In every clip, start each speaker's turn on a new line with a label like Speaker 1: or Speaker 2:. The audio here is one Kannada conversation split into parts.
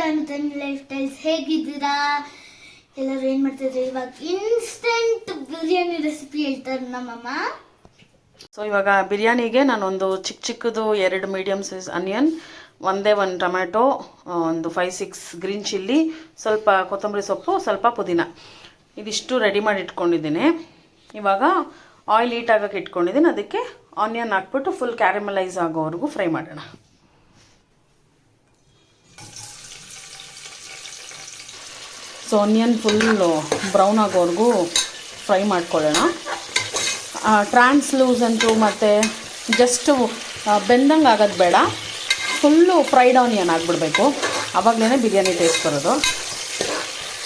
Speaker 1: ಧನು ಲೈಫ್ ಸ್ಟೈಲ್ಸ್. ಹೇಗಿದ್ದೀರಾ ಎಲ್ಲರೂ? ಏನು ಮಾಡ್ತಿದ್ರು? ಇವಾಗ ಇನ್ಸ್ಟೆಂಟ್ ಬಿರಿಯಾನಿ ರೆಸಿಪಿ ಹೇಳ್ತಾರೆ ನಮ್ಮಮ್ಮ.
Speaker 2: ಸೊ ಇವಾಗ ಬಿರಿಯಾನಿಗೆ ನಾನೊಂದು ಚಿಕ್ಕದು 2 ಮೀಡಿಯಮ್ ಸೈಜ್ ಆನಿಯನ್, ಒಂದೇ 1 ಟೊಮ್ಯಾಟೊ, ಒಂದು 5-6 ಗ್ರೀನ್ ಚಿಲ್ಲಿ, ಸ್ವಲ್ಪ ಕೊತ್ತಂಬರಿ ಸೊಪ್ಪು, ಸ್ವಲ್ಪ ಪುದೀನ, ಇದಿಷ್ಟು ರೆಡಿ ಮಾಡಿ ಇಟ್ಕೊಂಡಿದ್ದೀನಿ. ಇವಾಗ ಆಯಿಲ್ ಹೀಟ್ ಆಗೋಕ್ಕೆ ಇಟ್ಕೊಂಡಿದ್ದೀನಿ. ಅದಕ್ಕೆ ಆನಿಯನ್ ಹಾಕ್ಬಿಟ್ಟು ಫುಲ್ ಕ್ಯಾರಮಲೈಸ್ ಆಗೋವರೆಗೂ ಫ್ರೈ ಮಾಡೋಣ. ಸೊ ಆನಿಯನ್ ಫುಲ್ಲು ಬ್ರೌನ್ ಆಗೋವರೆಗೂ ಫ್ರೈ ಮಾಡ್ಕೊಳ್ಳೋಣ. ಟ್ರಾನ್ಸ್ಲೂಸೆಂಟು ಮತ್ತು ಜಸ್ಟು ಬೆಂದಂಗೆ ಆಗೋದು ಬೇಡ, ಫುಲ್ಲು ಫ್ರೈಡ್ ಆನಿಯನ್ ಆಗಿಬಿಡ್ಬೇಕು, ಆವಾಗಲೇ ಬಿರಿಯಾನಿ ಟೇಸ್ಟ್ ಬರೋದು.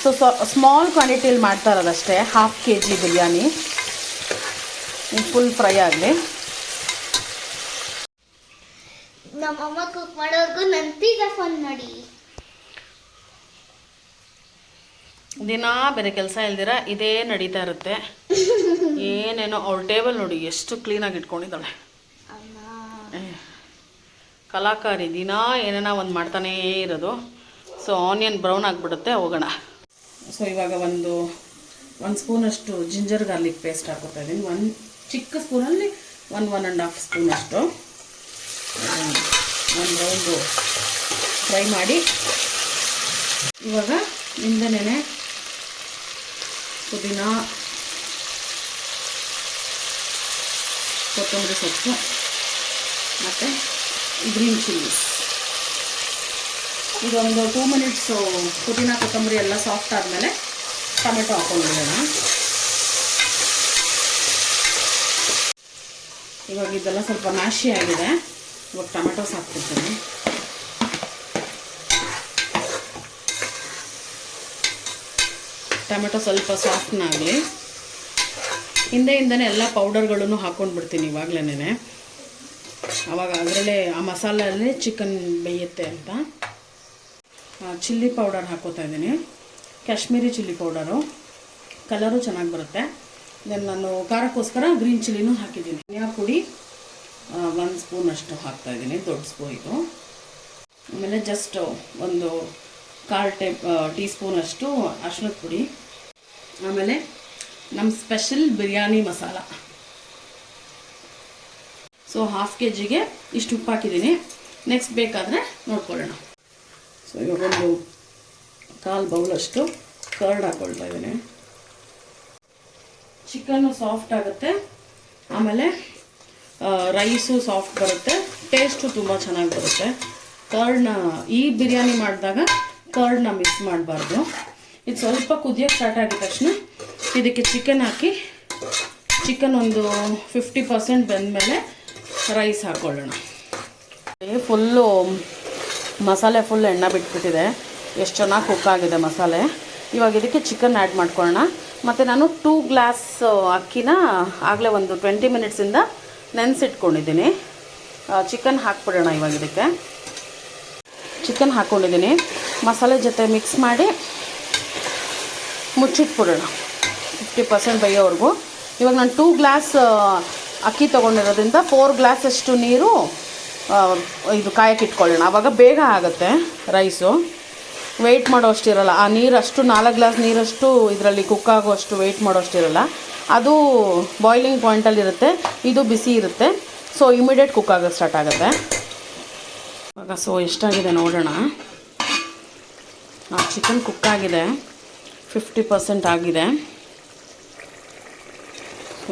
Speaker 2: ಸೊ ಸ್ಮಾಲ್ ಕ್ವಾಂಟಿಟಿಯಲ್ಲಿ ಮಾಡ್ತಾ ಇರೋದಷ್ಟೇ, 1/2 kg ಬಿರಿಯಾನಿ. ಫುಲ್ ಫ್ರೈ ಆಗಲಿ.
Speaker 1: ನಮ್ಮಮ್ಮ ಕುಕ್ ಮಾಡೋರ್ಗು ನಂತೀಗ ಫೋನ್ ಮಾಡಿ.
Speaker 2: ದಿನ ಬೇರೆ ಕೆಲಸ ಇಲ್ದಿರ ಇದೇ ನಡೀತಾ ಇರುತ್ತೆ. ಏನೇನೋ ಅವ್ರ ಟೇಬಲ್ ನೋಡಿ ಎಷ್ಟು ಕ್ಲೀನಾಗಿ ಇಟ್ಕೊಂಡಿದ್ದಾಳೆ. ಕಲಾಕಾರಿ, ದಿನ ಏನೇನೋ ಒಂದು ಮಾಡ್ತಾನೇ ಇರೋದು. ಸೊ ಆನಿಯನ್ ಬ್ರೌನ್ ಆಗಿಬಿಡುತ್ತೆ. ಹೋಗೋಣ. ಸೊ ಇವಾಗ ಒಂದು ಸ್ಪೂನಷ್ಟು ಜಿಂಜರ್ ಗಾರ್ಲಿಕ್ ಪೇಸ್ಟ್ ಹಾಕೋತಾ ಇದ್ದೀನಿ. ಒಂದು ಚಿಕ್ಕ ಸ್ಪೂನಲ್ಲಿ 1-1.5 ಸ್ಪೂನಷ್ಟು ಒಂದು ರೌಂಡು ಫ್ರೈ ಮಾಡಿ. ಇವಾಗ ಹಿಂದೆನೇ ಪುದೀನ, ಕೊತ್ತಂಬರಿ ಸೊಪ್ಪು ಮತ್ತು ಗ್ರೀನ್ ಚಿಲ್ಲೀಸ್, ಇದೊಂದು 2 ಮಿನಿಟ್ಸು ಪುದೀನ ಕೊತ್ತಂಬರಿ ಎಲ್ಲ ಸಾಫ್ಟ್ ಆದಮೇಲೆ ಟೊಮೆಟೊ ಹಾಕ್ಕೊಂಡಿರೋಣ. ಇವಾಗ ಇದೆಲ್ಲ ಸ್ವಲ್ಪ ಮ್ಯಾಶಿ ಆಗಿದೆ. ಇವಾಗ ಟೊಮೆಟೊಸ್ ಹಾಕ್ತಿರ್ತೀನಿ. ಟೊಮೆಟೊ ಸ್ವಲ್ಪ ಸಾಫ್ಟ್ನಾಗಲಿ. ಹಿಂದೆನೇ ಎಲ್ಲ ಪೌಡರ್ಗಳನ್ನು ಹಾಕ್ಕೊಂಡು ಬಿಡ್ತೀನಿ ಇವಾಗಲೇ. ಆವಾಗ ಅದರಲ್ಲೇ ಆ ಮಸಾಲೆಯಲ್ಲಿ ಚಿಕನ್ ಬೇಯುತ್ತೆ ಅಂತ. ಚಿಲ್ಲಿ ಪೌಡರ್ ಹಾಕೋತಾ ಇದ್ದೀನಿ, ಕಾಶ್ಮೀರಿ ಚಿಲ್ಲಿ ಪೌಡರು, ಕಲರು ಚೆನ್ನಾಗಿ ಬರುತ್ತೆ. ದೆನ್ ನಾನು ಖಾರಕ್ಕೋಸ್ಕರ ಗ್ರೀನ್ ಚಿಲ್ಲಿನೂ ಹಾಕಿದ್ದೀನಿ. ಧನಿಯಾ ಪುಡಿ 1 ಸ್ಪೂನಷ್ಟು ಹಾಕ್ತಾಯಿದ್ದೀನಿ, ದೊಡ್ಡ ಸ್ಪೂನ್ ಇದು. ಆಮೇಲೆ ಜಸ್ಟ್ ಒಂದು 1/4 ಟೀ ಸ್ಪೂನಷ್ಟು ಅರಿಶಿಣದ ಪುಡಿ. ಆಮೇಲೆ ನಮ್ಮ ಸ್ಪೆಷಲ್ ಬಿರಿಯಾನಿ ಮಸಾಲ. ಸೊ 1/2 kgಗೆ ಇಷ್ಟು ಉಪ್ಪು ಹಾಕಿದ್ದೀನಿ. ನೆಕ್ಸ್ಟ್ ಬೇಕಾದರೆ ನೋಡ್ಕೊಳ್ಳೋಣ. ಸೊ ಇವಾಗ ಒಂದು 1/4 ಬೌಲಷ್ಟು ಕರ್ಡ್ ಹಾಕ್ಕೊಳ್ತಾ ಇದ್ದೀನಿ. ಚಿಕನ್ನು ಸಾಫ್ಟ್ ಆಗುತ್ತೆ, ಆಮೇಲೆ ರೈಸು ಸಾಫ್ಟ್ ಬರುತ್ತೆ, ಟೇಸ್ಟು ತುಂಬ ಚೆನ್ನಾಗಿ ಬರುತ್ತೆ. ಕರ್ಡ್ನ ಈ ಬಿರಿಯಾನಿ ಮಾಡಿದಾಗ ಕರ್ಡ್ನ ಮಿಕ್ಸ್ ಮಾಡಬಾರ್ದು. ಇದು ಸ್ವಲ್ಪ ಕುದಿಯೋಕ್ಕೆ ಸ್ಟಾರ್ಟ್ ಆಗಿದ ತಕ್ಷಣ ಇದಕ್ಕೆ ಚಿಕನ್ ಹಾಕಿ, ಚಿಕನ್ ಒಂದು 50% ಬೆಂದಮೇಲೆ ರೈಸ್ ಹಾಕ್ಕೊಳ್ಳೋಣ. ಫುಲ್ಲು ಮಸಾಲೆ ಫುಲ್ ಎಣ್ಣೆ ಬಿಟ್ಬಿಟ್ಟಿದೆ, ಎಷ್ಟು ಚೆನ್ನಾಗಿ ಕುಕ್ ಆಗಿದೆ ಮಸಾಲೆ. ಇವಾಗ ಇದಕ್ಕೆ ಚಿಕನ್ ಆ್ಯಡ್ ಮಾಡ್ಕೊಳ್ಳೋಣ. ಮತ್ತು ನಾನು 2 ಗ್ಲಾಸ್ ಅಕ್ಕಿನ ಆಗಲೇ ಒಂದು 20 ಮಿನಿಟ್ಸಿಂದ ನೆನೆಸಿಟ್ಕೊಂಡಿದ್ದೀನಿ. ಚಿಕನ್ ಹಾಕ್ಬಿಡೋಣ. ಇವಾಗ ಇದಕ್ಕೆ ಚಿಕನ್ ಹಾಕ್ಕೊಂಡಿದ್ದೀನಿ, ಮಸಾಲೆ ಜೊತೆ ಮಿಕ್ಸ್ ಮಾಡಿ ಮುಚ್ಚಿಟ್ಬಿಡೋಣ 50% ಬೇಯೋವರೆಗೂ. ಇವಾಗ ನಾನು 2 ಗ್ಲಾಸ್ ಅಕ್ಕಿ ತೊಗೊಂಡಿರೋದ್ರಿಂದ 4 ಗ್ಲಾಸಷ್ಟು ನೀರು ಇದು ಕಾಯಕ್ಕೆ ಇಟ್ಕೊಳ್ಳೋಣ. ಆವಾಗ ಬೇಗ ಆಗುತ್ತೆ ರೈಸು, ವೆಯ್ಟ್ ಮಾಡೋ ಅಷ್ಟಿರಲ್ಲ. ಆ ನೀರಷ್ಟು 4 ಗ್ಲಾಸ್ ನೀರಷ್ಟು ಇದರಲ್ಲಿ ಕುಕ್ ಆಗೋಷ್ಟು ವೆಯ್ಟ್ ಮಾಡೋ ಅಷ್ಟಿರಲ್ಲ. ಅದು ಬಾಯ್ಲಿಂಗ್ ಪಾಯಿಂಟಲ್ಲಿರುತ್ತೆ, ಇದು ಬಿಸಿ ಇರುತ್ತೆ. ಸೊ ಇಮಿಡಿಯೇಟ್ ಕುಕ್ ಆಗೋಕ್ಕೆ ಸ್ಟಾರ್ಟ್ ಆಗುತ್ತೆ. ಇವಾಗ ಸೊ ಎಷ್ಟಾಗಿದೆ ನೋಡೋಣ. ಚಿಕನ್ ಕುಕ್ ಆಗಿದೆ, 50% ಆಗಿದೆ.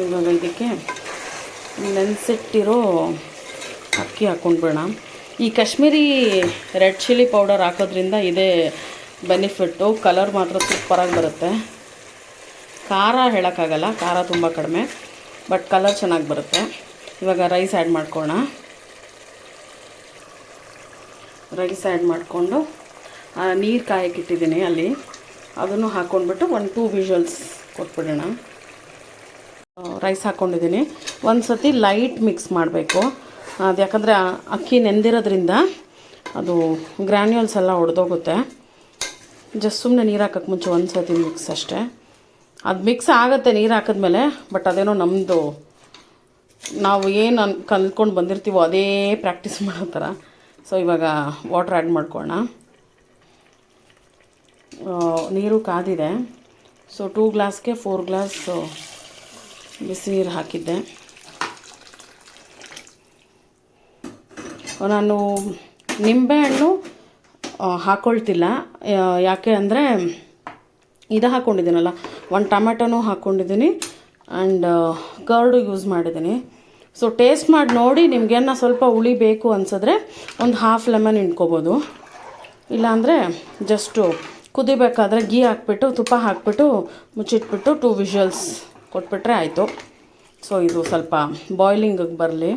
Speaker 2: ಇವಾಗ ಇದಕ್ಕೆ ನೆನೆಸಿಟ್ಟಿರೋ ಅಕ್ಕಿ ಹಾಕ್ಕೊಂಡ್ಬಿಡೋಣ. ಈ ಕಾಶ್ಮೀರಿ ರೆಡ್ ಚಿಲ್ಲಿ ಪೌಡರ್ ಹಾಕೋದ್ರಿಂದ ಇದೇ ಬೆನಿಫಿಟ್ಟು. ಕಲರ್ ಮಾತ್ರ ಸೂಪರಾಗಿ ಬರುತ್ತೆ. ಖಾರ ಹೇಳೋಕ್ಕಾಗಲ್ಲ, ಖಾರ ತುಂಬ ಕಡಿಮೆ, ಬಟ್ ಕಲರ್ ಚೆನ್ನಾಗಿ ಬರುತ್ತೆ. ಇವಾಗ ರೈಸ್ ಆ್ಯಡ್ ಮಾಡ್ಕೊಳ್ಳೋಣ. ರೈಸ್ ಆ್ಯಡ್ ಮಾಡಿಕೊಂಡು ನೀರು ಕಾಯಕ್ಕಿಟ್ಟಿದ್ದೀನಿ ಅಲ್ಲಿ, ಅದನ್ನು ಹಾಕ್ಕೊಂಡ್ಬಿಟ್ಟು 1-2 ವಿಷಲ್ಸ್ ಕೊಟ್ಬಿಡೋಣ. ರೈಸ್ ಹಾಕ್ಕೊಂಡಿದ್ದೀನಿ. ಒಂದು ಸತಿ ಲೈಟ್ ಮಿಕ್ಸ್ ಮಾಡಬೇಕು, ಅದು ಯಾಕಂದರೆ ಅಕ್ಕಿ ನೆಂದಿರೋದ್ರಿಂದ ಅದು ಗ್ರ್ಯಾನ್ಯೂಲ್ಸ್ ಎಲ್ಲ ಒಡೆದೋಗುತ್ತೆ. ಜಸ್ಟ್ ಸುಮ್ಮನೆ ನೀರು ಹಾಕೋಕ್ಕೆ ಮುಂಚೆ ಒಂದು ಸತಿ ಮಿಕ್ಸ್ ಅಷ್ಟೇ. ಅದು ಮಿಕ್ಸ್ ಆಗುತ್ತೆ ನೀರು ಹಾಕಿದ್ಮೇಲೆ, ಬಟ್ ಅದೇನೋ ನಮ್ಮದು ನಾವು ಏನು ಕಲ್ತ್ಕೊಂಡು ಬಂದಿರ್ತೀವೋ ಅದೇ ಪ್ರಾಕ್ಟೀಸ್ ಮಾಡೋ ಥರ. ಸೊ ಇವಾಗ ವಾಟ್ರ್ ಆ್ಯಡ್ ಮಾಡ್ಕೊಳ್ಳೋಣ. ನೀರು ಕಾದಿದೆ. ಸೊ 2 ಗ್ಲಾಸ್ಗೆ 4 ಗ್ಲಾಸ್ ಬಿಸಿ ನೀರು ಹಾಕಿದ್ದೆ. ನಾನು ನಿಂಬೆಹಣ್ಣು ಹಾಕ್ಕೊಳ್ತಿಲ್ಲ, ಯಾಕೆ ಅಂದರೆ ಇದು ಹಾಕ್ಕೊಂಡಿದ್ದೀನಲ್ಲ, 1 ಟೊಮೆಟೊನೂ ಹಾಕ್ಕೊಂಡಿದ್ದೀನಿ ಆ್ಯಂಡ್ ಕರ್ಡು ಯೂಸ್ ಮಾಡಿದ್ದೀನಿ. ಸೊ ಟೇಸ್ಟ್ ಮಾಡಿ ನೋಡಿ, ನಿಮಗೇನ ಸ್ವಲ್ಪ ಹುಳಿ ಬೇಕು ಅನ್ಸಿದ್ರೆ ಒಂದು ಹಾಫ್ ಲೆಮನ್ ಹಿಂಡ್ಕೋಬೋದು. ಇಲ್ಲಾಂದರೆ ಜಸ್ಟು ಕುದಿಬೇಕಾದ್ರೆ ಗೀ ಹಾಕ್ಬಿಟ್ಟು ತುಪ್ಪ ಹಾಕ್ಬಿಟ್ಟು ಮುಚ್ಚಿಟ್ಬಿಟ್ಟು 2 ವಿಷಲ್ಸ್ ಕೊಟ್ಬಿಟ್ರೆ ಆಯಿತು. ಸೊ ಇದು ಸ್ವಲ್ಪ ಬಾಯ್ಲಿಂಗಿಗೆ ಬರಲಿ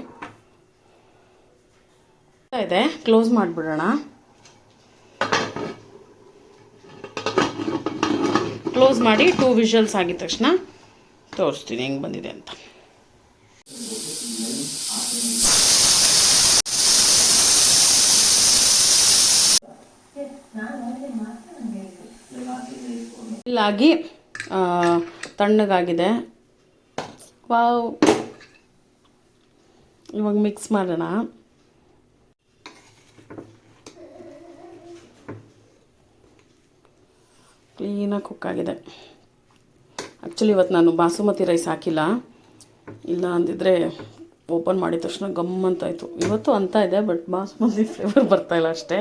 Speaker 2: ಇದೆ. ಕ್ಲೋಸ್ ಮಾಡಿಬಿಡೋಣ. ಕ್ಲೋಸ್ ಮಾಡಿ 2 ವಿಷಲ್ಸ್ ಆಗಿದ ತಕ್ಷಣ ತೋರಿಸ್ತೀನಿ ಹೆಂಗೆ ಬಂದಿದೆ ಅಂತ. ಇಲ್ಲಾಗಿ ತಣ್ಣಗಾಗಿದೆ. ವಾವ್, ಇವಾಗ ಮಿಕ್ಸ್ ಮಾಡೋಣ. ಕ್ಲೀನಾಗಿ ಕುಕ್ ಆಗಿದೆ. ಆ್ಯಕ್ಚುಲಿ ಇವತ್ತು ನಾನು ಬಾಸುಮತಿ ರೈಸ್ ಹಾಕಿಲ್ಲ, ಇಲ್ಲ ಅಂದಿದ್ರೆ ಓಪನ್ ಮಾಡಿದ ತಕ್ಷಣ ಗಮ್ ಅಂತಾಯಿತು. ಇವತ್ತು ಅಂತ ಇದೆ, ಬಟ್ ಬಾಸುಮತಿ ಫ್ಲೇವರ್ ಬರ್ತಾಯಿಲ್ಲ ಅಷ್ಟೇ.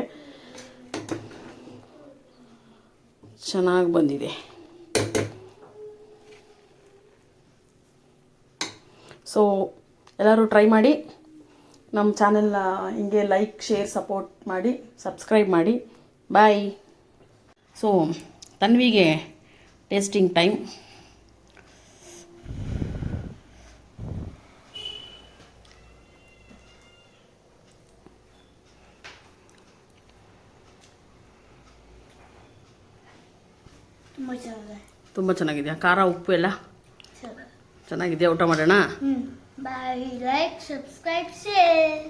Speaker 2: ಚೆನ್ನಾಗಿ ಬಂದಿದೆ. ಸೊ ಎಲ್ಲರೂ ಟ್ರೈ ಮಾಡಿ. ನಮ್ಮ ಚಾನೆಲ್ನ ಹಿಂಗೆ ಲೈಕ್, ಶೇರ್, ಸಪೋರ್ಟ್ ಮಾಡಿ, ಸಬ್ಸ್ಕ್ರೈಬ್ ಮಾಡಿ. ಬಾಯ್. ಸೊ ತನ್ವಿಗೆ ಟೇಸ್ಟಿಂಗ್ ಟೈಮ್. ತುಂಬ ಚೆನ್ನಾಗಿದೆಯಾ? ಖಾರ ಉಪ್ಪು ಎಲ್ಲ ಚೆನ್ನಾಗಿದೆಯಾ? ಊಟ ಮಾಡೋಣ.
Speaker 1: ಬಾಯ್. Like, subscribe, share.